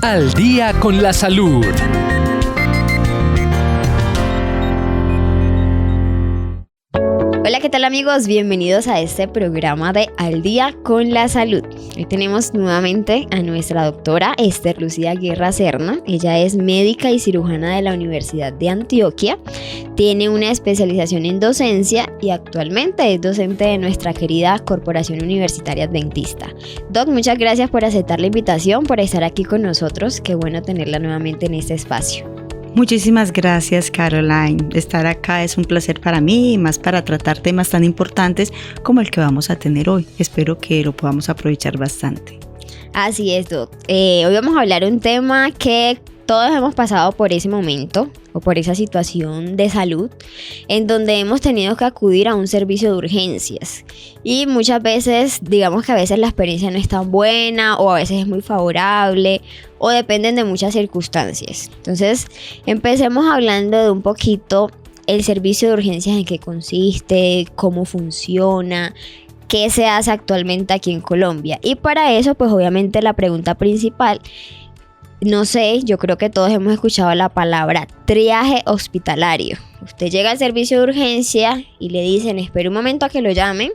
Al día con la salud. Hola, ¿qué tal amigos? Bienvenidos a este programa de Al día con la salud. Hoy tenemos nuevamente a nuestra doctora Esther Lucía Guerra Serna. Ella es médica y cirujana de la Universidad de Antioquia. Tiene una especialización en docencia y actualmente es docente de nuestra querida Corporación Universitaria Adventista. Doc, muchas gracias por aceptar la invitación, por estar aquí con nosotros. Qué bueno tenerla nuevamente en este espacio. Muchísimas gracias, Caroline. Estar acá es un placer para mí y más para tratar temas tan importantes como el que vamos a tener hoy. Espero que lo podamos aprovechar bastante. Así es, Doc. Hoy vamos a hablar de un tema que todos hemos pasado por ese momento o por esa situación de salud en donde hemos tenido que acudir a un servicio de urgencias y muchas veces, digamos que a veces la experiencia no es tan buena o a veces es muy favorable o dependen de muchas circunstancias. Entonces, empecemos hablando de un poquito el servicio de urgencias, en qué consiste, cómo funciona, qué se hace actualmente aquí en Colombia. Y para eso, pues obviamente la pregunta principal, no sé, yo creo que todos hemos escuchado la palabra triaje hospitalario. Usted llega al servicio de urgencia y le dicen, espere un momento a que lo llamen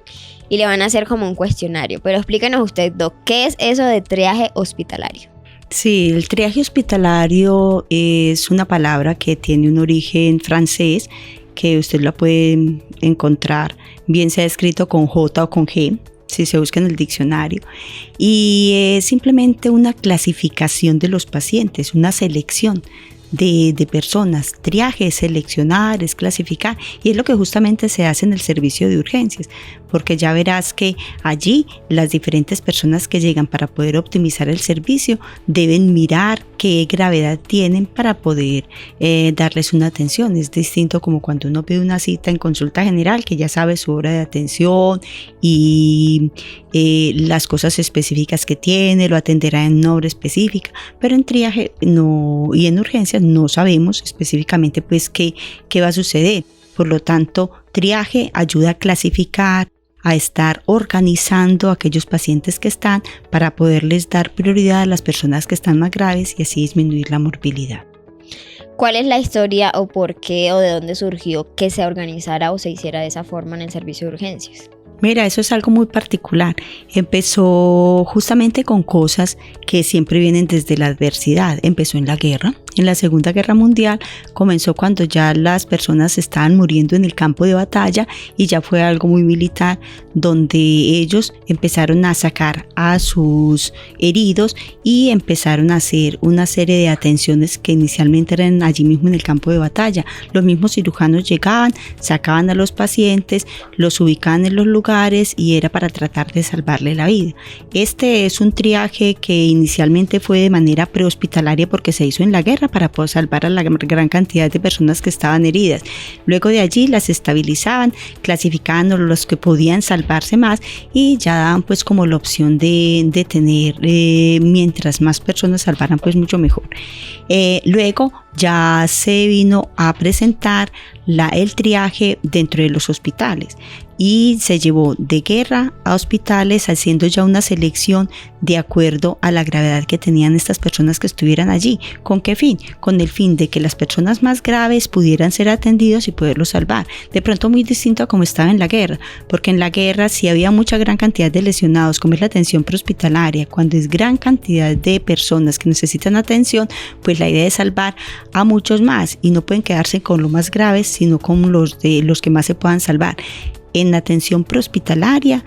y le van a hacer como un cuestionario. Pero explíquenos usted, Doc, ¿qué es eso de triaje hospitalario? Sí, el triaje hospitalario es una palabra que tiene un origen francés que usted la puede encontrar, bien sea escrito con J o con G, si se busca en el diccionario, y es simplemente una clasificación de los pacientes, una selección de personas. Triaje es seleccionar, es clasificar, y es lo que justamente se hace en el servicio de urgencias, porque ya verás que allí las diferentes personas que llegan para poder optimizar el servicio deben mirar qué gravedad tienen para poder darles una atención. Es distinto como cuando uno pide una cita en consulta general, que ya sabe su hora de atención y las cosas específicas que tiene, lo atenderá en una hora específica, pero en triaje no, y en urgencias no sabemos específicamente pues qué va a suceder. Por lo tanto, triaje ayuda a clasificar, a estar organizando a aquellos pacientes que están para poderles dar prioridad a las personas que están más graves y así disminuir la morbilidad. ¿Cuál es la historia o por qué o de dónde surgió que se organizara o se hiciera de esa forma en el servicio de urgencias? Mira, eso es algo muy particular. Empezó justamente con cosas que siempre vienen desde la adversidad. Empezó en la guerra. En la Segunda Guerra Mundial comenzó cuando ya las personas estaban muriendo en el campo de batalla y ya fue algo muy militar, donde ellos empezaron a sacar a sus heridos y empezaron a hacer una serie de atenciones que inicialmente eran allí mismo en el campo de batalla. Los mismos cirujanos llegaban, sacaban a los pacientes, los ubicaban en los lugares y era para tratar de salvarle la vida. Este es un triaje que inicialmente fue de manera prehospitalaria porque se hizo en la guerra para poder salvar a la gran cantidad de personas que estaban heridas. Luego de allí las estabilizaban, clasificaban los que podían salvarse más y ya daban pues como la opción de tener, mientras más personas salvaran pues mucho mejor. Luego ya se vino a presentar el triaje dentro de los hospitales y se llevó de guerra a hospitales haciendo ya una selección de acuerdo a la gravedad que tenían estas personas que estuvieran allí. ¿Con qué fin? Con el fin de que las personas más graves pudieran ser atendidos y poderlos salvar. De pronto muy distinto a como estaba en la guerra, porque en la guerra sí había mucha gran cantidad de lesionados, como es la atención prehospitalaria. Cuando es gran cantidad de personas que necesitan atención, pues la idea es salvar a muchos más y no pueden quedarse con los más graves, sino con los que más se puedan salvar. En la atención prehospitalaria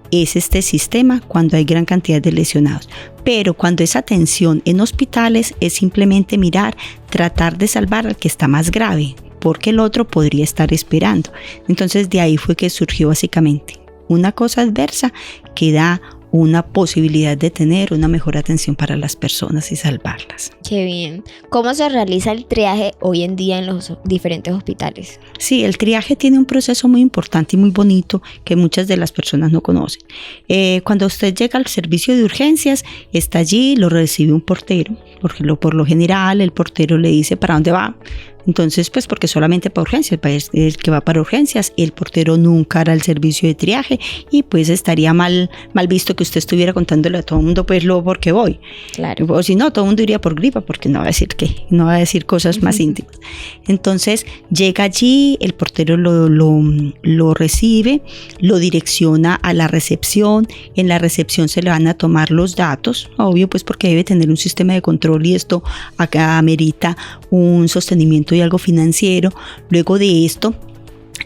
es este sistema cuando hay gran cantidad de lesionados, pero cuando es atención en hospitales es simplemente mirar, tratar de salvar al que está más grave, porque el otro podría estar esperando. Entonces de ahí fue que surgió básicamente una cosa adversa que da una posibilidad de tener una mejor atención para las personas y salvarlas. Qué bien. ¿Cómo se realiza el triaje hoy en día en los diferentes hospitales? Sí, el triaje tiene un proceso muy importante y muy bonito que muchas de las personas no conocen. Cuando usted llega al servicio de urgencias, está allí, lo recibe un portero, porque por lo general el portero le dice para dónde va. Entonces, pues porque solamente para urgencias, el que va para urgencias, el portero nunca hará el servicio de triaje y pues estaría mal visto que usted estuviera contándole a todo el mundo, pues lo porque voy. Claro. O si no, todo el mundo iría por gripa, porque no va a decir qué, no va a decir cosas más íntimas. Entonces, llega allí, el portero lo recibe, lo direcciona a la recepción. En la recepción se le van a tomar los datos, obvio, pues porque debe tener un sistema de control y esto acá amerita un sostenimiento y algo financiero. Luego de esto,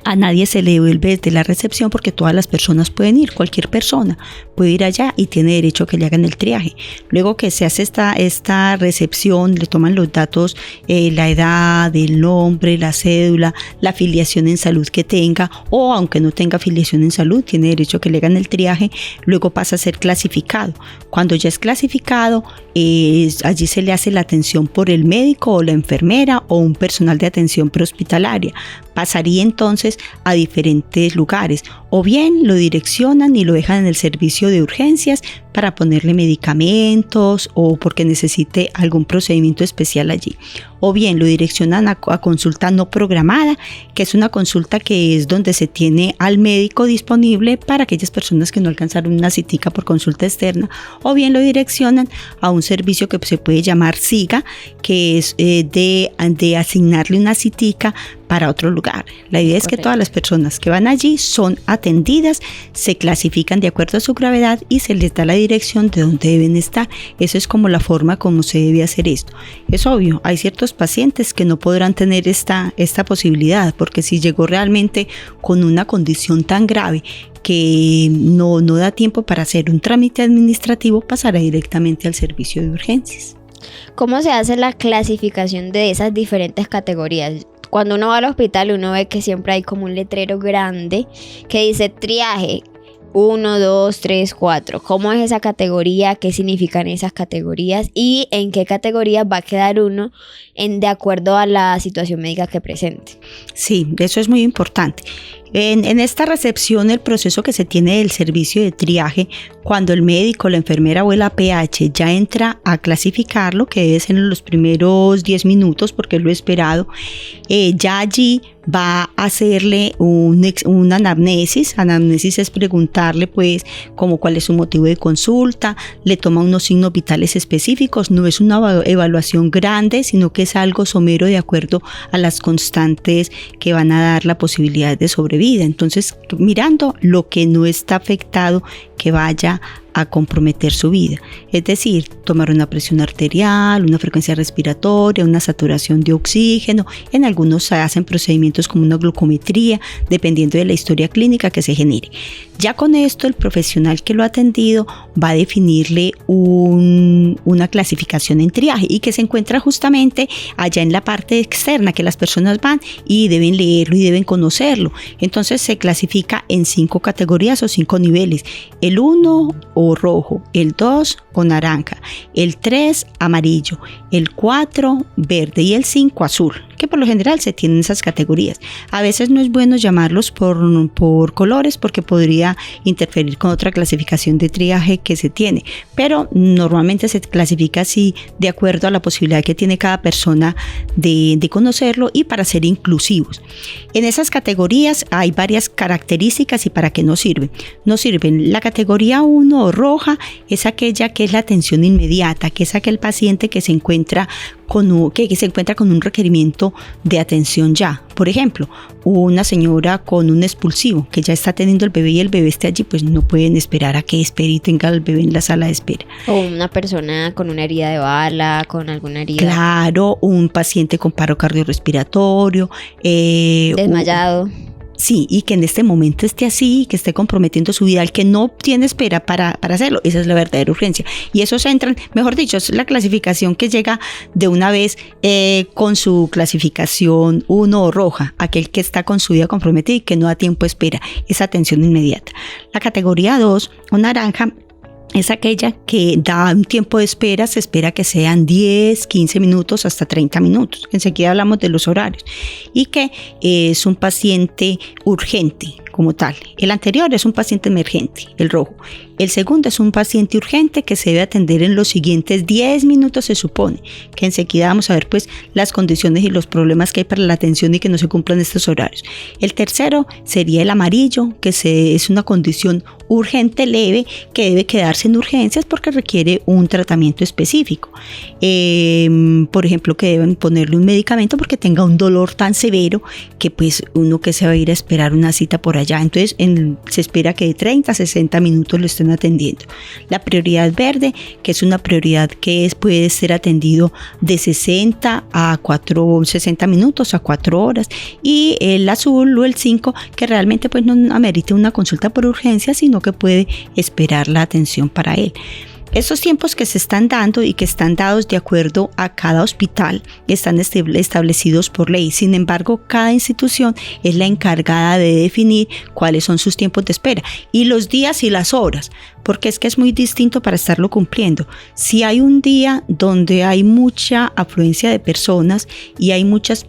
a nadie se le devuelve desde la recepción porque todas las personas pueden ir, cualquier persona puede ir allá y tiene derecho a que le hagan el triaje. Luego que se hace esta recepción, le toman los datos, la edad, el nombre, la cédula, la afiliación en salud que tenga, o aunque no tenga afiliación en salud, tiene derecho a que le hagan el triaje. Luego pasa a ser clasificado. Cuando ya es clasificado, allí se le hace la atención por el médico o la enfermera o un personal de atención prehospitalaria. Pasaría entonces a diferentes lugares, o bien lo direccionan y lo dejan en el servicio de urgencias para ponerle medicamentos o porque necesite algún procedimiento especial allí, o bien lo direccionan a consulta no programada, que es una consulta que es donde se tiene al médico disponible para aquellas personas que no alcanzaron una citica por consulta externa, o bien lo direccionan a un servicio que se puede llamar SIGA, que es de asignarle una citica para otro lugar. La idea es que todas las personas que van allí son atendidas, se clasifican de acuerdo a su gravedad y se les da la dirección de dónde deben estar. Eso es como la forma como se debe hacer esto. Es obvio, hay ciertos pacientes que no podrán tener esta posibilidad, porque si llegó realmente con una condición tan grave que no da tiempo para hacer un trámite administrativo, pasará directamente al servicio de urgencias. ¿Cómo se hace la clasificación de esas diferentes categorías? Cuando uno va al hospital, uno ve que siempre hay como un letrero grande que dice triaje 1, 2, 3, 4. ¿Cómo es esa categoría? ¿Qué significan esas categorías? ¿Y en qué categoría va a quedar uno de acuerdo a la situación médica que presente? Sí, eso es muy importante. En esta recepción, el proceso que se tiene del servicio de triaje, cuando el médico, la enfermera o el APH ya entra a clasificarlo, que debe ser en los primeros 10 minutos porque es lo esperado, ya allí va a hacerle una anamnesis. Anamnesis es preguntarle pues como cuál es su motivo de consulta, le toma unos signos vitales específicos, no es una evaluación grande, sino que es algo somero de acuerdo a las constantes que van a dar la posibilidad de sobrevivir. Entonces, mirando lo que no está afectado que vaya a comprometer su vida, es decir, tomar una presión arterial, una frecuencia respiratoria, una saturación de oxígeno. En algunos se hacen procedimientos como una glucometría, dependiendo de la historia clínica que se genere. Ya con esto, el profesional que lo ha atendido va a definirle una clasificación en triaje y que se encuentra justamente allá en la parte externa, que las personas van y deben leerlo y deben conocerlo. Entonces se clasifica en 5 categorías o 5 niveles: el 1 o rojo, el 2 o naranja, el 3 amarillo, el 4 verde y el 5 azul, que por lo general se tienen esas categorías. A veces no es bueno llamarlos por colores porque podría interferir con otra clasificación de triaje que se tiene, pero normalmente se clasifica así de acuerdo a la posibilidad que tiene cada persona de conocerlo y para ser inclusivos. En esas categorías hay varias características y para qué no sirven. No sirven. La categoría 1 roja es aquella que es la atención inmediata, que es aquel paciente que se encuentra con un requerimiento de atención ya. Por ejemplo, una señora con un expulsivo que ya está teniendo el bebé y el bebé esté allí, pues no pueden esperar a que espere y tenga el bebé en la sala de espera. O una persona con una herida de bala, con alguna herida. Claro, un paciente con paro cardiorrespiratorio. Desmayado. Sí, y que en este momento esté así, que esté comprometiendo su vida, el que no tiene espera para hacerlo. Esa es la verdadera urgencia. Y esos entran, mejor dicho, es la clasificación que llega de una vez con su clasificación 1 roja, aquel que está con su vida comprometida y que no da tiempo de espera, esa atención inmediata. La categoría 2 o naranja es aquella que da un tiempo de espera, se espera que sean 10, 15 minutos hasta 30 minutos. Enseguida hablamos de los horarios. Y que es un paciente urgente como tal. El anterior es un paciente emergente, el rojo. El segundo es un paciente urgente que se debe atender en los siguientes 10 minutos, se supone, que enseguida vamos a ver pues las condiciones y los problemas que hay para la atención y que no se cumplan estos horarios. El tercero sería el amarillo, que es una condición urgente leve que debe quedarse en urgencias porque requiere un tratamiento específico. Por ejemplo, que deben ponerle un medicamento porque tenga un dolor tan severo que pues uno que se va a ir a esperar una cita por allá. Entonces se espera que de 30 a 60 minutos lo estén atendiendo. La prioridad verde, que es una prioridad que puede ser atendido de 60 minutos a 4 horas. Y el azul o el 5, que realmente pues no amerita una consulta por urgencia, sino que puede esperar la atención para él. Esos tiempos que se están dando y que están dados de acuerdo a cada hospital están establecidos por ley. Sin embargo, cada institución es la encargada de definir cuáles son sus tiempos de espera y los días y las horas, porque es que es muy distinto para estarlo cumpliendo. Si hay un día donde hay mucha afluencia de personas y hay muchas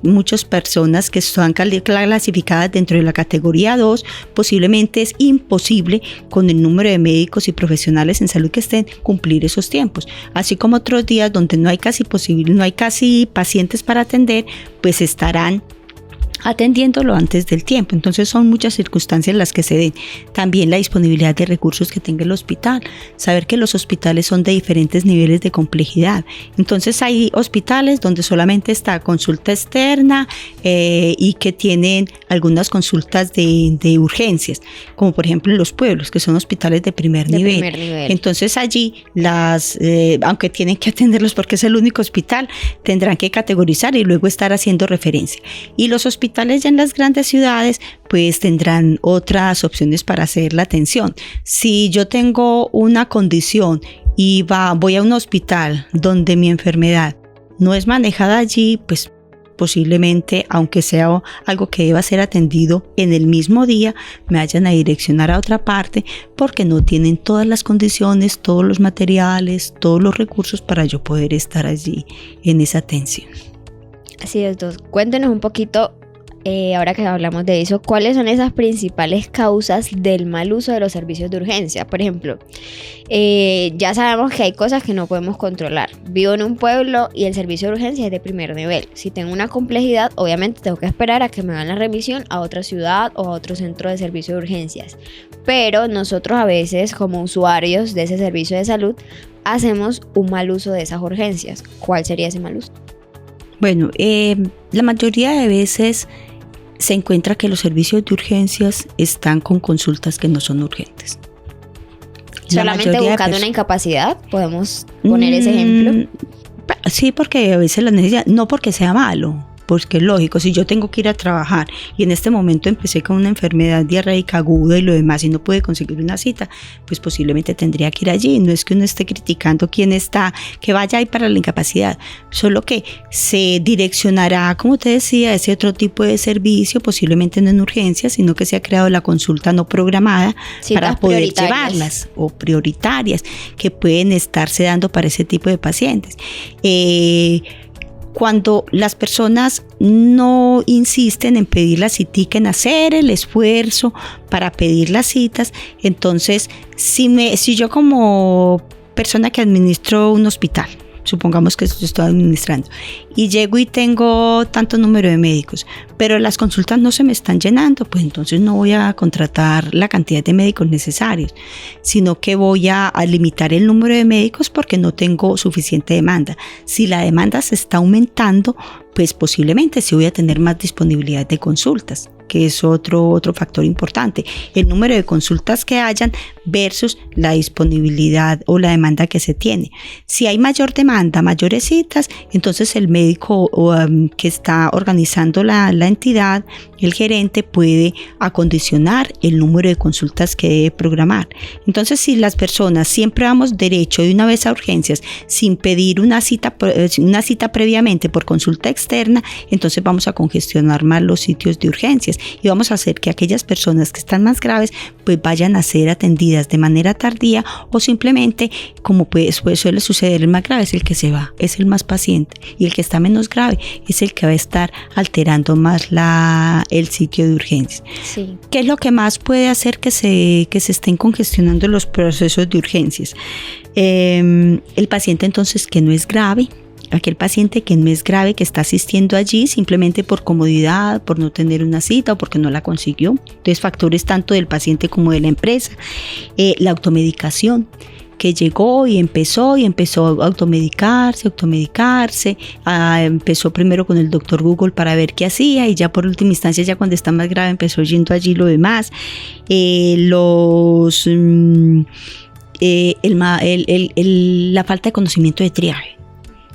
personas que están clasificadas dentro de la categoría 2, posiblemente es imposible con el número de médicos y profesionales en salud que estén cumplir esos tiempos, así como otros días donde no hay casi pacientes para atender, pues estarán atendiéndolo antes del tiempo. Entonces son muchas circunstancias las que se den. También la disponibilidad de recursos que tenga el hospital, saber que los hospitales son de diferentes niveles de complejidad. Entonces hay hospitales donde solamente está consulta externa y que tienen algunas consultas de urgencias, como por ejemplo en los pueblos, que son hospitales de primer nivel. Entonces allí aunque tienen que atenderlos porque es el único hospital, tendrán que categorizar y luego estar haciendo referencia. Y los hospitales ya en las grandes ciudades pues tendrán otras opciones para hacer la atención. Si yo tengo una condición y voy a un hospital donde mi enfermedad no es manejada allí, pues posiblemente, aunque sea algo que deba ser atendido en el mismo día, me vayan a direccionar a otra parte porque no tienen todas las condiciones, todos los materiales, todos los recursos para yo poder estar allí en esa atención. Así es, cuéntenos un poquito, ahora que hablamos de eso, ¿cuáles son esas principales causas del mal uso de los servicios de urgencia? Por ejemplo, ya sabemos que hay cosas que no podemos controlar. Vivo en un pueblo y el servicio de urgencia es de primer nivel. Si tengo una complejidad, obviamente tengo que esperar a que me hagan la remisión a otra ciudad o a otro centro de servicio de urgencias. Pero nosotros a veces, como usuarios de ese servicio de salud, hacemos un mal uso de esas urgencias. ¿Cuál sería ese mal uso? Bueno, la mayoría de veces se encuentra que los servicios de urgencias están con consultas que no son urgentes. Solamente buscando una incapacidad, podemos poner ese ejemplo. Sí, porque a veces la necesidad, no porque sea malo, porque es lógico, si yo tengo que ir a trabajar y en este momento empecé con una enfermedad diarreica aguda y lo demás y no pude conseguir una cita, pues posiblemente tendría que ir allí. No es que uno esté criticando quién está, que vaya ahí para la incapacidad, solo que se direccionará, como te decía, ese otro tipo de servicio, posiblemente no en urgencias, sino que se ha creado la consulta no programada para poder llevarlas, o prioritarias que pueden estarse dando para ese tipo de pacientes. Cuando las personas no insisten en pedir la citica, en hacer el esfuerzo para pedir las citas, entonces si yo como persona que administro un hospital, supongamos que estoy administrando, y llego y tengo tanto número de médicos, pero las consultas no se me están llenando, pues entonces no voy a contratar la cantidad de médicos necesarios, sino que voy a limitar el número de médicos porque no tengo suficiente demanda. Si la demanda se está aumentando, pues posiblemente sí voy a tener más disponibilidad de consultas, que es otro factor importante, el número de consultas que hayan versus la disponibilidad o la demanda que se tiene. Si hay mayor demanda, mayores citas, entonces el médico que está organizando la entidad, el gerente, puede acondicionar el número de consultas que debe programar. Entonces, si las personas siempre damos derecho de una vez a urgencias sin pedir una cita previamente por consulta externa, entonces vamos a congestionar más los sitios de urgencias y vamos a hacer que aquellas personas que están más graves después vayan a ser atendidas de manera tardía o simplemente, como pues suele suceder, el más grave es el que se va, es el más paciente, y el que está menos grave es el que va a estar alterando más el sitio de urgencias. Sí. ¿Qué es lo que más puede hacer que se estén congestionando los procesos de urgencias? El paciente entonces que no es grave, aquel paciente que no es grave, que está asistiendo allí simplemente por comodidad, por no tener una cita o porque no la consiguió. Entonces, factores tanto del paciente como de la empresa. La automedicación, que llegó y empezó a automedicarse. Empezó primero con el doctor Google para ver qué hacía, y ya por última instancia, ya cuando está más grave, empezó yendo allí lo demás. La falta de conocimiento de triaje,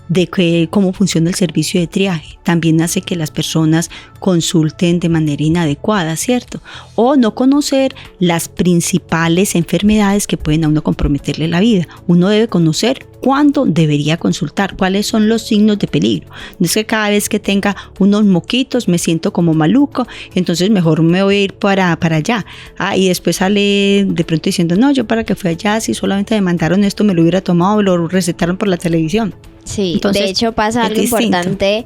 de cómo funciona el servicio de triaje, también hace que las personas consulten de manera inadecuada, ¿cierto? O no conocer las principales enfermedades que pueden a uno comprometerle la vida. Uno debe conocer cuándo debería consultar, cuáles son los signos de peligro. No es que cada vez que tenga unos moquitos me siento como maluco, entonces mejor me voy a ir para allá. Y después sale de pronto diciendo, no, yo para qué fui allá, si solamente me mandaron esto, me lo hubiera tomado, lo recetaron por la televisión. Sí, entonces, de hecho pasa algo distinto. importante.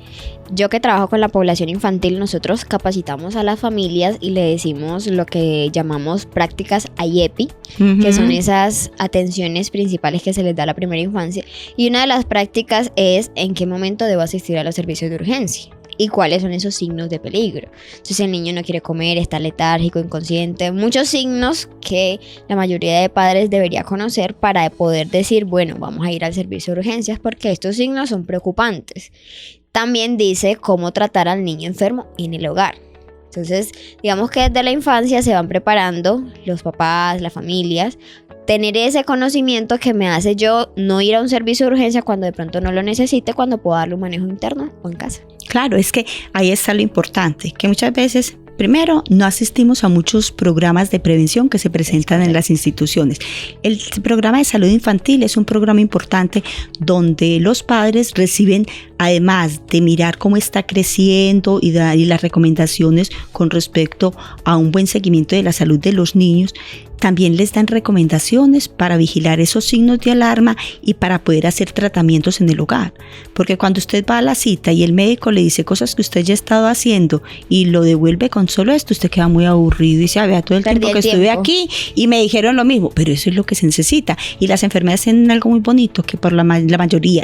Yo que trabajo con la población infantil, nosotros capacitamos a las familias y le decimos lo que llamamos prácticas IEPI, que son esas atenciones principales que se les da a la primera infancia. Y una de las prácticas es en qué momento debo asistir a los servicios de urgencia y cuáles son esos signos de peligro. Entonces, el niño no quiere comer, está letárgico, inconsciente, muchos signos que la mayoría de padres debería conocer para poder decir, bueno, vamos a ir al servicio de urgencias porque estos signos son preocupantes. También dice cómo tratar al niño enfermo en el hogar. Entonces, digamos que desde la infancia se van preparando los papás, las familias, tener ese conocimiento que me hace yo no ir a un servicio de urgencia cuando de pronto no lo necesite, cuando puedo darle un manejo interno o en casa. Claro, es que ahí está lo importante, que muchas veces, primero, no asistimos a muchos programas de prevención que se presentan en las instituciones. El programa de salud infantil es un programa importante donde los padres reciben, además de mirar cómo está creciendo y las recomendaciones con respecto a un buen seguimiento de la salud de los niños, también les dan recomendaciones para vigilar esos signos de alarma y para poder hacer tratamientos en el hogar. Porque cuando usted va a la cita y el médico le dice cosas que usted ya ha estado haciendo y lo devuelve con solo esto, usted queda muy aburrido y dice, vea todo el tiempo que estuve aquí y me dijeron lo mismo, pero eso es lo que se necesita. Y las enfermedades tienen algo muy bonito, que por la mayoría,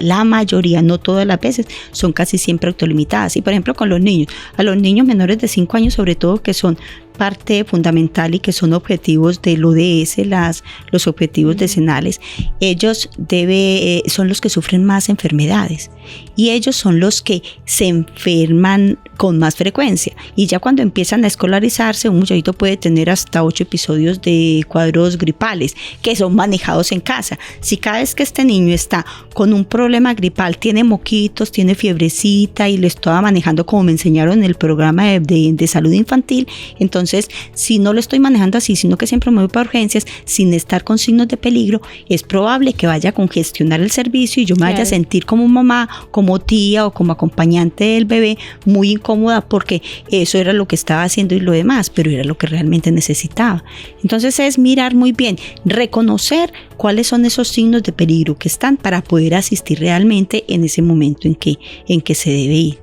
no todas las veces, son casi siempre autolimitadas. Y por ejemplo con los niños, a los niños menores de 5 años sobre todo, que son parte fundamental y que son objetivos del ODS, los objetivos decenales, ellos son los que sufren más enfermedades y ellos son los que se enferman con más frecuencia, y ya cuando empiezan a escolarizarse un muchachito puede tener hasta 8 episodios de cuadros gripales que son manejados en casa. Si cada vez que este niño está con un problema gripal, tiene moquitos, tiene fiebrecita y lo estaba manejando como me enseñaron en el programa de salud infantil, entonces si no lo estoy manejando así, sino que siempre me voy para urgencias sin estar con signos de peligro, es probable que vaya a congestionar el servicio y yo me vaya a sentir como mamá, como tía o como acompañante del bebé muy incómoda, porque eso era lo que estaba haciendo y lo demás, pero era lo que realmente necesitaba. Entonces es mirar muy bien, reconocer cuáles son esos signos de peligro que están para poder asistir realmente en ese momento en que se debe ir.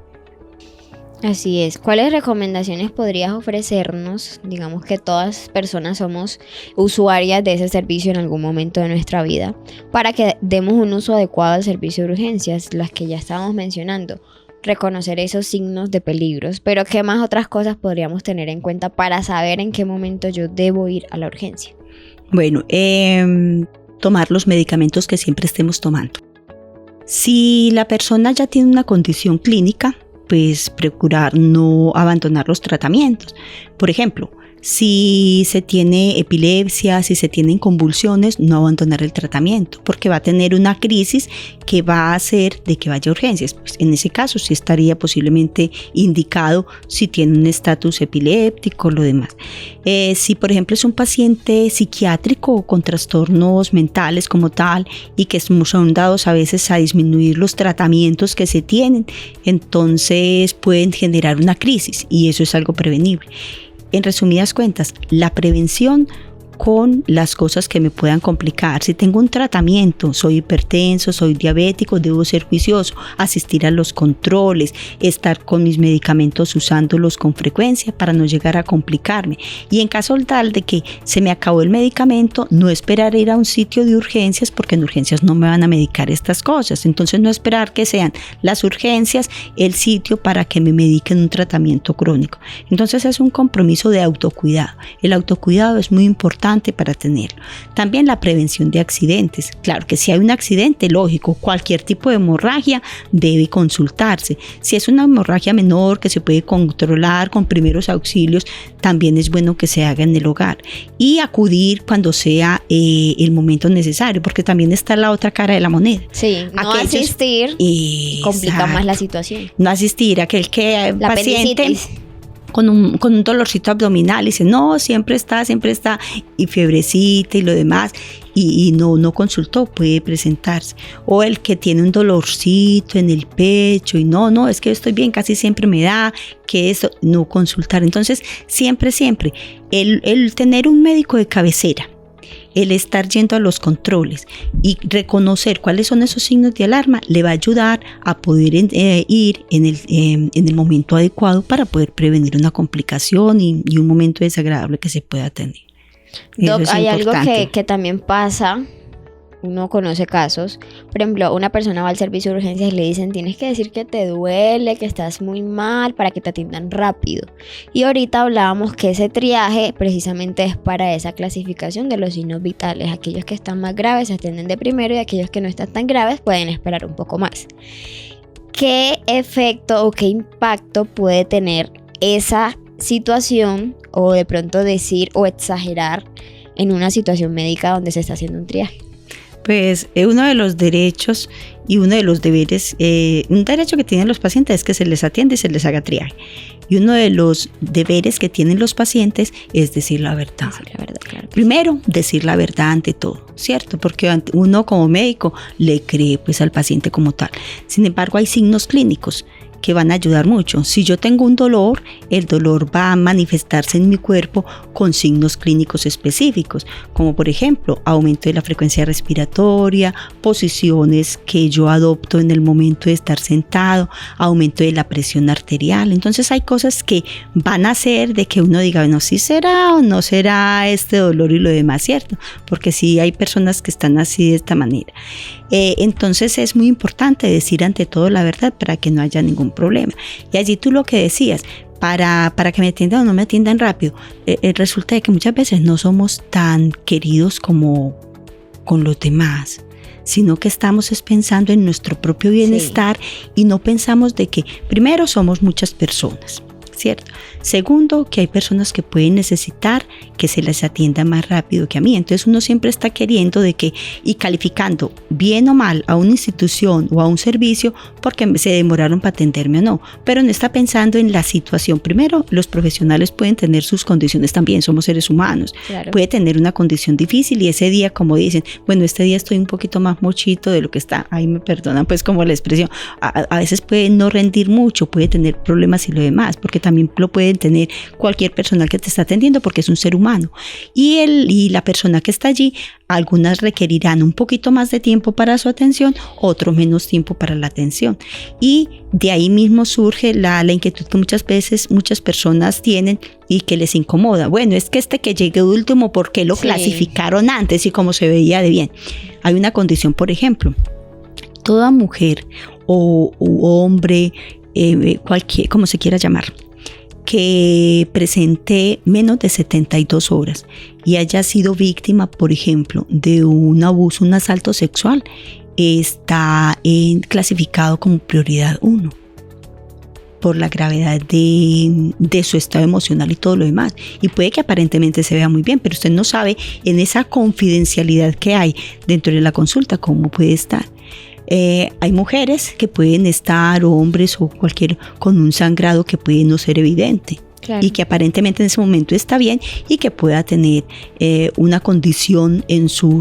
Así es. ¿Cuáles recomendaciones podrías ofrecernos? Digamos que todas personas somos usuarias de ese servicio en algún momento de nuestra vida, para que demos un uso adecuado al servicio de urgencias, las que ya estábamos mencionando. Reconocer esos signos de peligros, pero ¿qué más otras cosas podríamos tener en cuenta para saber en qué momento yo debo ir a la urgencia? Bueno, tomar los medicamentos que siempre estemos tomando. Si la persona ya tiene una condición clínica, pues procurar no abandonar los tratamientos. Por ejemplo, si se tiene epilepsia, si se tienen convulsiones, no abandonar el tratamiento, porque va a tener una crisis que va a hacer de que vaya a urgencias. Pues en ese caso sí estaría posiblemente indicado si tiene un estatus epiléptico, lo demás. Si por ejemplo es un paciente psiquiátrico con trastornos mentales como tal y que son dados a veces a disminuir los tratamientos que se tienen, entonces pueden generar una crisis y eso es algo prevenible. En resumidas cuentas, la prevención con las cosas que me puedan complicar. Si tengo un tratamiento, soy hipertenso, soy diabético, debo ser juicioso, asistir a los controles, estar con mis medicamentos usándolos con frecuencia para no llegar a complicarme. Y en caso tal de que se me acabó el medicamento, no esperar ir a un sitio de urgencias, porque en urgencias no me van a medicar estas cosas. Entonces no esperar que sean las urgencias el sitio para que me mediquen un tratamiento crónico. Entonces es un compromiso de autocuidado. El autocuidado es muy importante para tenerlo. También la prevención de accidentes. Claro que si hay un accidente, lógico, cualquier tipo de hemorragia debe consultarse. Si es una hemorragia menor que se puede controlar con primeros auxilios, también es bueno que se haga en el hogar y acudir cuando sea el momento necesario, porque también está la otra cara de la moneda. Sí, no asistir complica más la situación. No asistir a aquel que la paciente apendicitis. con un dolorcito abdominal y dice, no, siempre está, y fiebrecita y lo demás, y no consultó, puede presentarse. O el que tiene un dolorcito en el pecho y no, es que yo estoy bien, casi siempre me da, que eso, no consultar. Entonces, siempre, el tener un médico de cabecera, el estar yendo a los controles y reconocer cuáles son esos signos de alarma le va a ayudar a poder ir en el momento adecuado para poder prevenir una complicación y un momento desagradable que se pueda tener. Doc, hay algo que también pasa. Uno conoce casos, por ejemplo, una persona va al servicio de urgencias y le dicen tienes que decir que te duele, que estás muy mal para que te atiendan rápido. Y ahorita hablábamos que ese triaje precisamente es para esa clasificación de los signos vitales. Aquellos que están más graves se atienden de primero y aquellos que no están tan graves pueden esperar un poco más. ¿Qué efecto o qué impacto puede tener esa situación o de pronto decir o exagerar en una situación médica donde se está haciendo un triaje? Pues uno de los derechos y uno de los deberes, un derecho que tienen los pacientes es que se les atiende y se les haga triaje. Y uno de los deberes que tienen los pacientes es decir la verdad. Claro. Primero, decir la verdad ante todo, ¿cierto? Porque uno como médico le cree pues al paciente como tal. Sin embargo, hay signos clínicos que van a ayudar mucho. Si yo tengo un dolor, el dolor va a manifestarse en mi cuerpo con signos clínicos específicos, como por ejemplo, aumento de la frecuencia respiratoria, posiciones que yo adopto en el momento de estar sentado, aumento de la presión arterial. Entonces hay cosas que van a hacer de que uno diga, bueno, sí será o no será este dolor y lo demás, ¿cierto? Porque sí hay personas que están así de esta manera. Entonces es muy importante decir ante todo la verdad para que no haya ningún problema. Y allí tú lo que decías, para que me atiendan o no me atiendan rápido, resulta de que muchas veces no somos tan queridos como con los demás, sino que estamos pensando en nuestro propio bienestar y no pensamos de que primero somos muchas personas, ¿cierto? Segundo, que hay personas que pueden necesitar que se les atienda más rápido que a mí. Entonces uno siempre está queriendo de que y calificando bien o mal a una institución o a un servicio porque se demoraron para atenderme o no, pero no está pensando en la situación. Primero, los profesionales pueden tener sus condiciones también, somos seres humanos. Claro. Puede tener una condición difícil y ese día, como dicen, bueno, este día estoy un poquito más mochito de lo que está, ahí me perdonan pues como la expresión, a veces puede no rendir mucho, puede tener problemas y lo demás, porque también lo pueden tener cualquier personal que te está atendiendo porque es un ser humano. Y la persona que está allí, algunas requerirán un poquito más de tiempo para su atención, otros menos tiempo para la atención. Y de ahí mismo surge la inquietud que muchas veces muchas personas tienen y que les incomoda. Bueno, es que este que llegue último, ¿por qué lo clasificaron antes y cómo se veía de bien? Hay una condición, por ejemplo, toda mujer o hombre, cualquier, como se quiera llamar, que presente menos de 72 horas y haya sido víctima, por ejemplo, de un abuso, un asalto sexual, está clasificado como prioridad 1 por la gravedad de su estado emocional y todo lo demás. Y puede que aparentemente se vea muy bien, pero usted no sabe en esa confidencialidad que hay dentro de la consulta cómo puede estar. Hay mujeres que pueden estar, o hombres o cualquier, con un sangrado que puede no ser evidente. Claro. Y que aparentemente en ese momento está bien y que pueda tener una condición en su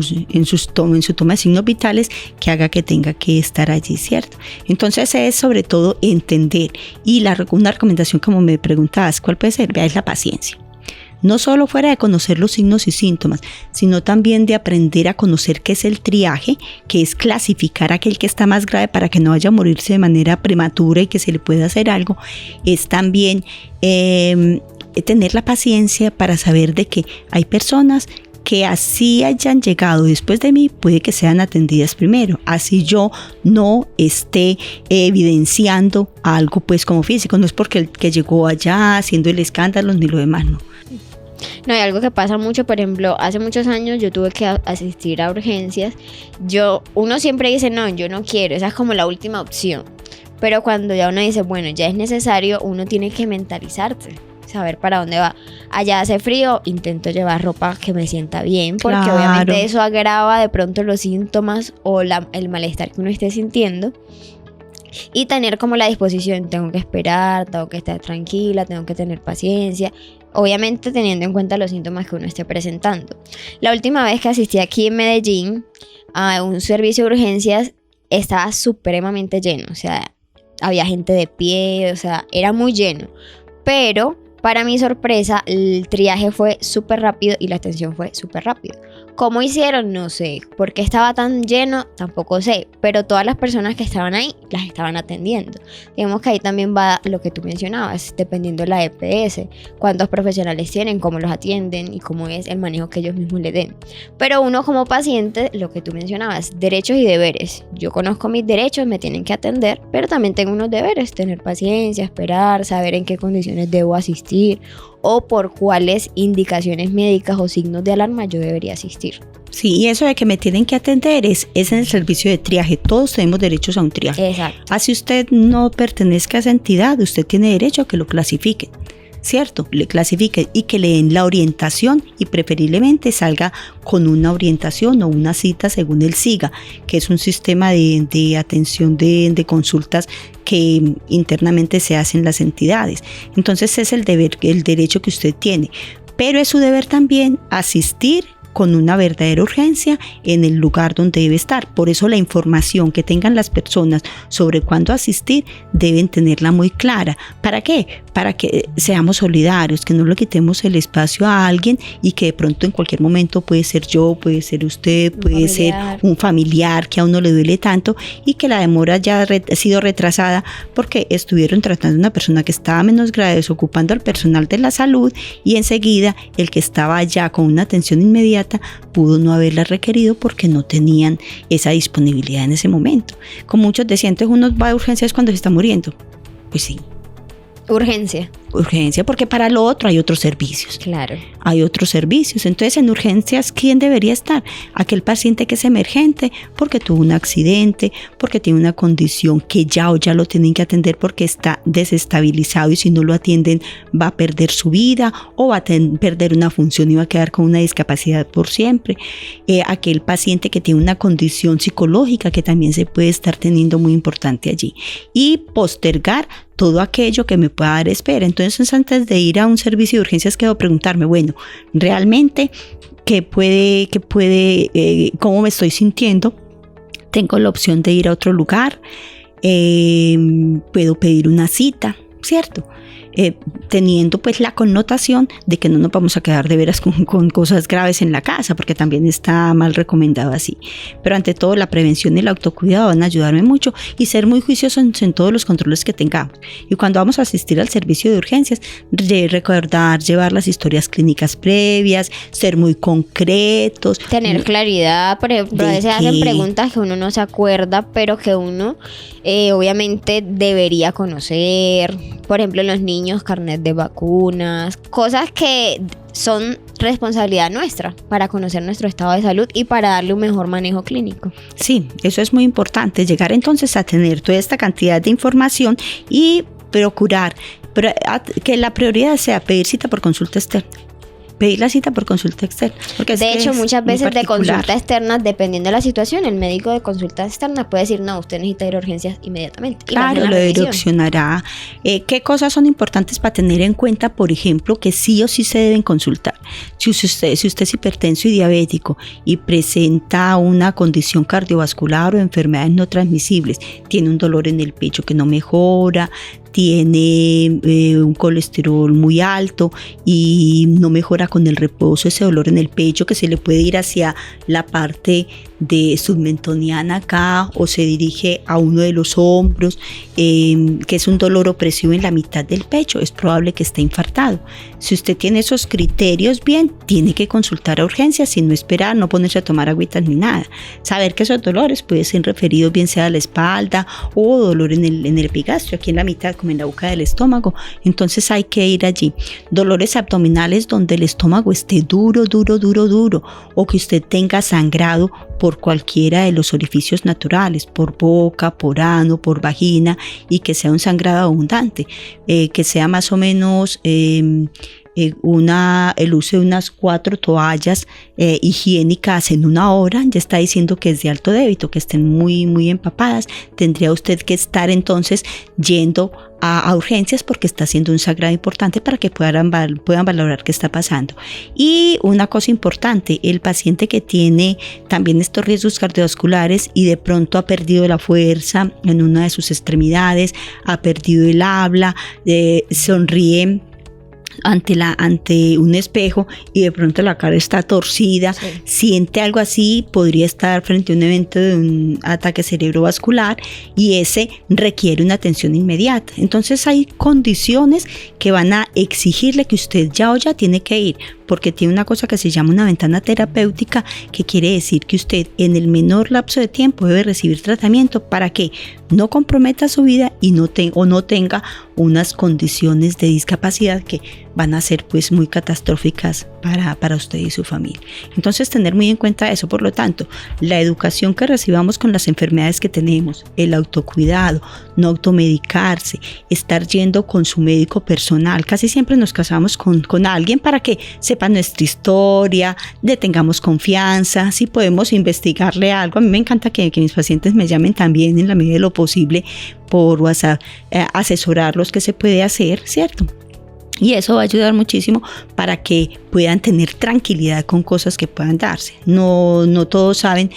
toma de signos vitales que haga que tenga que estar allí, ¿cierto? Entonces es sobre todo entender. Y una recomendación, como me preguntabas, ¿cuál puede ser? Es la paciencia. no solo fuera de conocer los signos y síntomas, sino también de aprender a conocer qué es el triaje, que es clasificar a aquel que está más grave para que no vaya a morirse de manera prematura y que se le pueda hacer algo, es también tener la paciencia para saber de que hay personas que así hayan llegado después de mí, puede que sean atendidas primero, así yo no esté evidenciando algo pues como físico, no es porque el que llegó allá haciendo el escándalo ni lo demás, no. No, hay algo que pasa mucho, por ejemplo, hace muchos años yo tuve que asistir a urgencias, uno siempre dice, no, yo no quiero, esa es como la última opción, pero cuando ya uno dice, bueno, ya es necesario, uno tiene que mentalizarse, saber para dónde va. Allá hace frío, intento llevar ropa que me sienta bien, porque claro, obviamente eso agrava de pronto los síntomas o el malestar que uno esté sintiendo. Y tener como la disposición, tengo que esperar, tengo que estar tranquila, tengo que tener paciencia, obviamente teniendo en cuenta los síntomas que uno esté presentando. La última vez que asistí aquí en Medellín a un servicio de urgencias estaba supremamente lleno, o sea, había gente de pie, o sea, era muy lleno, pero para mi sorpresa, el triaje fue súper rápido y la atención fue súper rápido. ¿Cómo hicieron? No sé. ¿Por qué estaba tan lleno? Tampoco sé. Pero todas las personas que estaban ahí las estaban atendiendo. Digamos que ahí también va lo que tú mencionabas, dependiendo de la EPS, cuántos profesionales tienen, cómo los atienden y cómo es el manejo que ellos mismos le den. Pero uno como paciente, lo que tú mencionabas, derechos y deberes. Yo conozco mis derechos, me tienen que atender, pero también tengo unos deberes, tener paciencia, esperar, saber en qué condiciones debo asistir o por cuáles indicaciones médicas o signos de alarma yo debería asistir. Sí, y eso de que me tienen que atender es en el servicio de triaje. Todos tenemos derechos a un triaje. Exacto. Así usted no pertenezca a esa entidad, usted tiene derecho a que lo clasifiquen, ¿cierto? Le clasifiquen y que le den la orientación y preferiblemente salga con una orientación o una cita según el SIGA, que es un sistema de atención de consultas que internamente se hacen las entidades. Entonces es el derecho que usted tiene, pero es su deber también asistir con una verdadera urgencia en el lugar donde debe estar. Por eso la información que tengan las personas sobre cuándo asistir deben tenerla muy clara. ¿Para qué? Para que seamos solidarios, que no le quitemos el espacio a alguien y que de pronto en cualquier momento puede ser yo, puede ser usted, puede ser un familiar que a uno le duele tanto y que la demora ya ha sido retrasada porque estuvieron tratando a una persona que estaba menos grave, desocupando al personal de la salud y enseguida el que estaba ya con una atención inmediata pudo no haberla requerido porque no tenían esa disponibilidad en ese momento. Como muchos decían, entonces uno va a urgencias cuando se está muriendo. Pues sí. Urgencia, porque para lo otro hay otros servicios. Claro. Hay otros servicios. Entonces, en urgencias, ¿quién debería estar? Aquel paciente que es emergente porque tuvo un accidente, porque tiene una condición que ya lo tienen que atender porque está desestabilizado y si no lo atienden va a perder su vida o va a perder una función y va a quedar con una discapacidad por siempre. Aquel paciente que tiene una condición psicológica que también se puede estar teniendo muy importante allí. Y postergar todo aquello que me pueda dar espera. Entonces, antes de ir a un servicio de urgencias, quiero preguntarme, bueno, realmente, ¿cómo me estoy sintiendo? Tengo la opción de ir a otro lugar, puedo pedir una cita, ¿cierto? Teniendo pues la connotación de que no nos vamos a quedar de veras con cosas graves en la casa, porque también está mal recomendado así. Pero ante todo la prevención y el autocuidado van a ayudarme mucho y ser muy juiciosos en todos los controles que tengamos. Y cuando vamos a asistir al servicio de urgencias, recordar, llevar las historias clínicas previas, ser muy concretos. Tener claridad, por ejemplo, a veces hacen preguntas que uno no se acuerda, pero que uno obviamente debería conocer. Por ejemplo, los niños, carnet de vacunas, cosas que son responsabilidad nuestra para conocer nuestro estado de salud y para darle un mejor manejo clínico. Sí, eso es muy importante, llegar entonces a tener toda esta cantidad de información y procurar que la prioridad sea pedir cita por consulta externa. Pedir la cita por consulta externa. Porque de hecho, muchas veces de consulta externa, dependiendo de la situación, el médico de consulta externa puede decir, no, usted necesita ir a urgencias inmediatamente. Claro, lo direccionará. ¿Qué cosas son importantes para tener en cuenta? Por ejemplo, que sí o sí se deben consultar. Si usted es hipertenso y diabético y presenta una condición cardiovascular o enfermedades no transmisibles, tiene un dolor en el pecho que no mejora, tiene un colesterol muy alto y no mejora con el reposo, ese dolor en el pecho que se le puede ir hacia la parte de submentoniana acá o se dirige a uno de los hombros, que es un dolor opresivo en la mitad del pecho, es probable que esté infartado. Si usted tiene esos criterios bien, tiene que consultar a urgencias sin no esperar, no ponerse a tomar agüitas ni nada. Saber que esos dolores pueden ser referidos bien sea a la espalda o dolor en el epigastrio, aquí en la mitad, como en la boca del estómago. Entonces hay que ir allí. Dolores abdominales donde el estómago esté duro, o que usted tenga sangrado por cualquiera de los orificios naturales, por boca, por ano, por vagina, y que sea un sangrado abundante, que sea más o menos el uso de unas 4 toallas higiénicas en 1 hora, ya está diciendo que es de alto débito, que estén muy empapadas. Tendría usted que estar entonces yendo a urgencias porque está haciendo un sangrado importante para que puedan valorar qué está pasando. Y una cosa importante, el paciente que tiene también estos riesgos cardiovasculares y de pronto ha perdido la fuerza en una de sus extremidades, ha perdido el habla, sonríe ante un espejo y de pronto la cara está torcida, sí. Siente algo así, podría estar frente a un evento de un ataque cerebrovascular y ese requiere una atención inmediata. Entonces hay condiciones que van a exigirle que usted ya tiene que ir, porque tiene una cosa que se llama una ventana terapéutica, que quiere decir que usted en el menor lapso de tiempo debe recibir tratamiento para que no comprometa su vida y no tenga unas condiciones de discapacidad que van a ser pues muy catastróficas para usted y su familia. Entonces tener muy en cuenta eso. Por lo tanto, la educación que recibamos con las enfermedades que tenemos, el autocuidado, no automedicarse, estar yendo con su médico personal, casi siempre nos casamos con alguien para que sepa nuestra historia, le tengamos confianza, si podemos investigarle algo. A mí me encanta que mis pacientes me llamen también en la medida de lo posible por WhatsApp, asesorarlos qué se puede hacer, ¿cierto? Y eso va a ayudar muchísimo para que puedan tener tranquilidad con cosas que puedan darse. No todos saben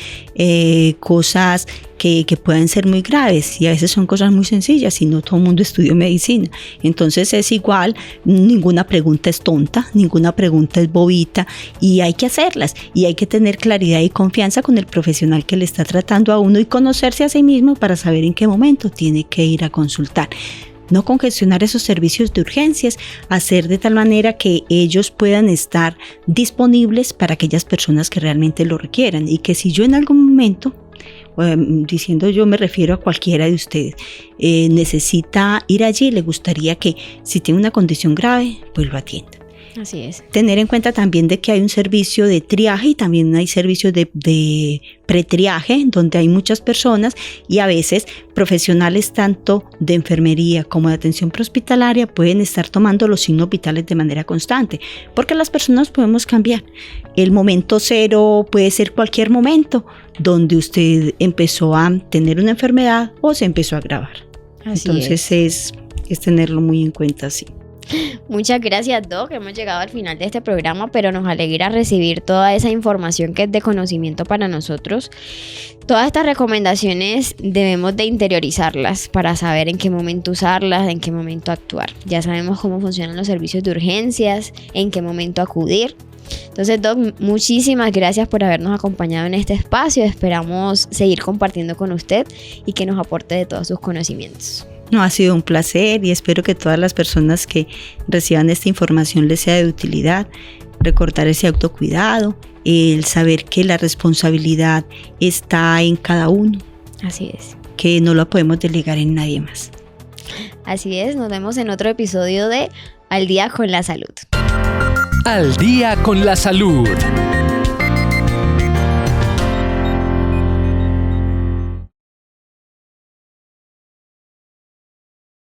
cosas que pueden ser muy graves y a veces son cosas muy sencillas y no todo el mundo estudió medicina. Entonces es igual, ninguna pregunta es tonta, ninguna pregunta es bobita y hay que hacerlas y hay que tener claridad y confianza con el profesional que le está tratando a uno y conocerse a sí mismo para saber en qué momento tiene que ir a consultar. No congestionar esos servicios de urgencias, hacer de tal manera que ellos puedan estar disponibles para aquellas personas que realmente lo requieran y que si yo en algún momento, diciendo yo me refiero a cualquiera de ustedes, necesita ir allí, le gustaría que si tiene una condición grave, pues lo atienda. Así es. Tener en cuenta también de que hay un servicio de triaje y también hay servicios de pretriaje donde hay muchas personas y a veces profesionales tanto de enfermería como de atención prehospitalaria pueden estar tomando los signos vitales de manera constante porque las personas podemos cambiar. El momento cero puede ser cualquier momento donde usted empezó a tener una enfermedad o se empezó a agravar. Entonces es tenerlo muy en cuenta, sí. Muchas gracias, Doc. Hemos llegado al final de este programa, pero nos alegra recibir toda esa información que es de conocimiento para nosotros. Todas estas recomendaciones debemos de interiorizarlas para saber en qué momento usarlas, en qué momento actuar. Ya sabemos cómo funcionan los servicios de urgencias, en qué momento acudir. Entonces, Doc, muchísimas gracias por habernos acompañado en este espacio. Esperamos seguir compartiendo con usted y que nos aporte de todos sus conocimientos. No, ha sido un placer y espero que todas las personas que reciban esta información les sea de utilidad. Recordar ese autocuidado, el saber que la responsabilidad está en cada uno. Así es. Que no la podemos delegar en nadie más. Así es, nos vemos en otro episodio de Al Día con la Salud. Al Día con la Salud.